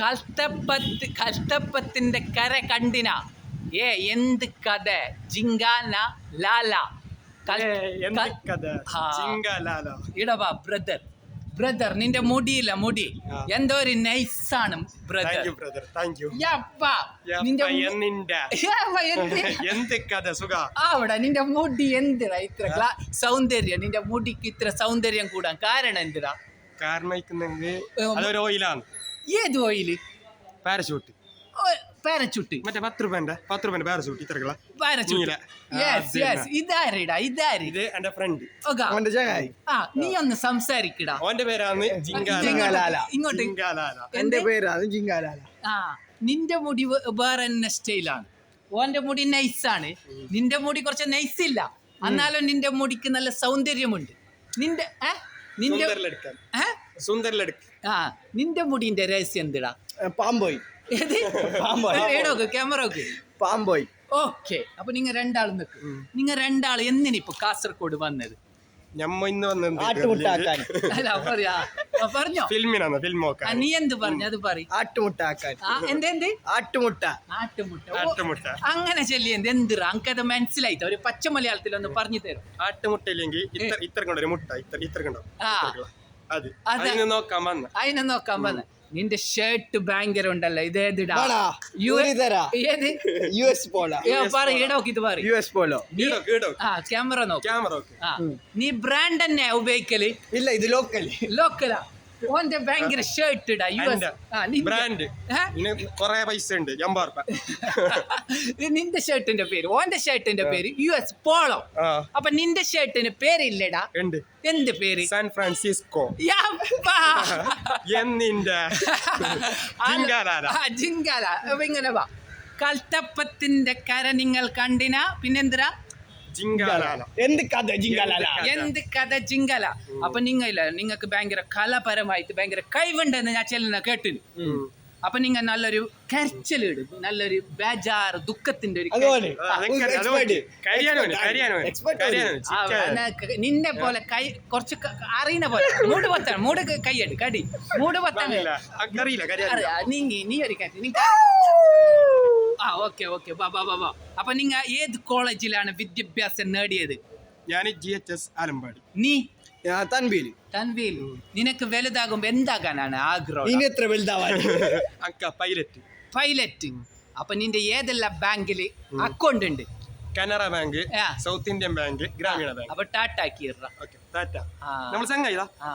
കഷ്ടപ്പത്തിന്റെ കര കണ്ടിന എന്ത് കഥ ജിങ്കാന ലാല ഇടവാ ബ്രദർ നിന്റെ മുടിയില്ല മുടി എന്തോ ഒരു നൈസാണ് ബ്രദർ അവിടെ നിന്റെ മുടി എന്തിനാ ഇത്ര സൗന്ദര്യം നിന്റെ മുടിക്ക് ഇത്ര സൗന്ദര്യം കൂടാൻ കാരണം എന്തിനാ ഏത് ഓയില് പാരച്ചൂട്ട് മറ്റേ 10 രൂപേന്റെ പാരച്ചൂട്ട് ഇത്ര നീ ഒന്ന് സംസാരിക്കടാ. ഓന്റെ പേരാണ് ഇങ്ങോട്ട് എന്റെ പേരാണ് ജിങ്കാലാല. നിന്റെ മുടി വേറെ തന്നെ സ്റ്റൈലാണ്. ഓന്റെ മുടി നൈസാണ്, നിന്റെ മുടി കുറച്ച് നൈസില്ല. എന്നാലും നിന്റെ മുടിക്ക് നല്ല സൗന്ദര്യമുണ്ട്. നിന്റെ നിന്റെ മുടിന്റെ രഹസ്യം എന്തിടാ? പാമ്പോയ്. ക്യാമറ പാമ്പോയ്. ഓക്കെ, അപ്പൊ നിങ്ങ രണ്ടാളും നിൽക്കും. നിങ്ങ രണ്ടാൾ എന്തിനിപ്പൊ കാസർഗോഡ് വന്നത്? പറഞ്ഞോ നീ എന്ത് പറഞ്ഞു അത് പറ. അങ്ങനെ ചെല്ലിയെന്ത് എന്തിറാ അങ്കത് മനസ്സിലായിട്ട് ഒരു പച്ച മലയാളത്തിൽ ഒന്ന് പറഞ്ഞു തരും. അതിനെ നോക്കാൻ വന്ന നിന്റെ ഷർട്ട് ഭയങ്കര ഉണ്ടല്ലോ. ഇതേതിടാ ക്യാമറ നീ ബ്രാൻഡ് തന്നെ ഉപയോഗിക്കല്? ഇല്ല, ഇത് ലോക്കലാ. ഓന്റെ ഭയങ്കര ഷർട്ട് ഇടാ നിന്റെ ഷർട്ടിന്റെ പേര്, ഓന്റെ ഷർട്ടിന്റെ പേര് US പോളോ. അപ്പൊ നിന്റെ ഷർട്ടിന് പേരില്ലടാ? എന്ത് പേര്? San Francisco. ജിങ്കാല. അപ്പൊ ഇങ്ങനെ വാ. കൽത്തപ്പത്തിന്റെ കര നിങ്ങൾ കണ്ടിന പിന്നെന്തിനാ എന്ത് കഥ ജിങ്കല. അപ്പൊ നിങ്ങൾക്ക് ഭയങ്കര കലാപരമായിട്ട് ഭയങ്കര കഴിവുണ്ടെന്ന് ഞാൻ ചെല്ലുന്ന കേട്ടിന്. അപ്പൊ നിങ്ങ നല്ലൊരു കരച്ചിലിടും, നല്ലൊരു ബേജാറ് ദുഃഖത്തിന്റെ ഒരു നിന്നെ പോലെ കൈ കുറച്ച് അറിയുന്ന പോലെ മൂട് കൈയ്യട് കടി മൂട് പത്താൻ നീ ഒരു കാര്യം. ഓക്കെ അപ്പൊ നിങ്ങ ഏത് കോളേജിലാണ് വിദ്യാഭ്യാസം നേടിയത്? ഞാൻ GHS ആലമ്പാടി. നീ? തൻവീൽ. നിനക്ക് വലുതാകുമ്പോ എന്താകാനാണ് ആഗ്രഹം? പൈലറ്റ്. അപ്പൊ നിന്റെ ഏതെല്ലാം ബാങ്കില് അക്കൗണ്ട് ഉണ്ട്? Canara bank, south Indian bank, ഗ്രാമീണ ബാങ്ക്. അപ്പൊ ടാറ്റ നമ്മൾ സംഘ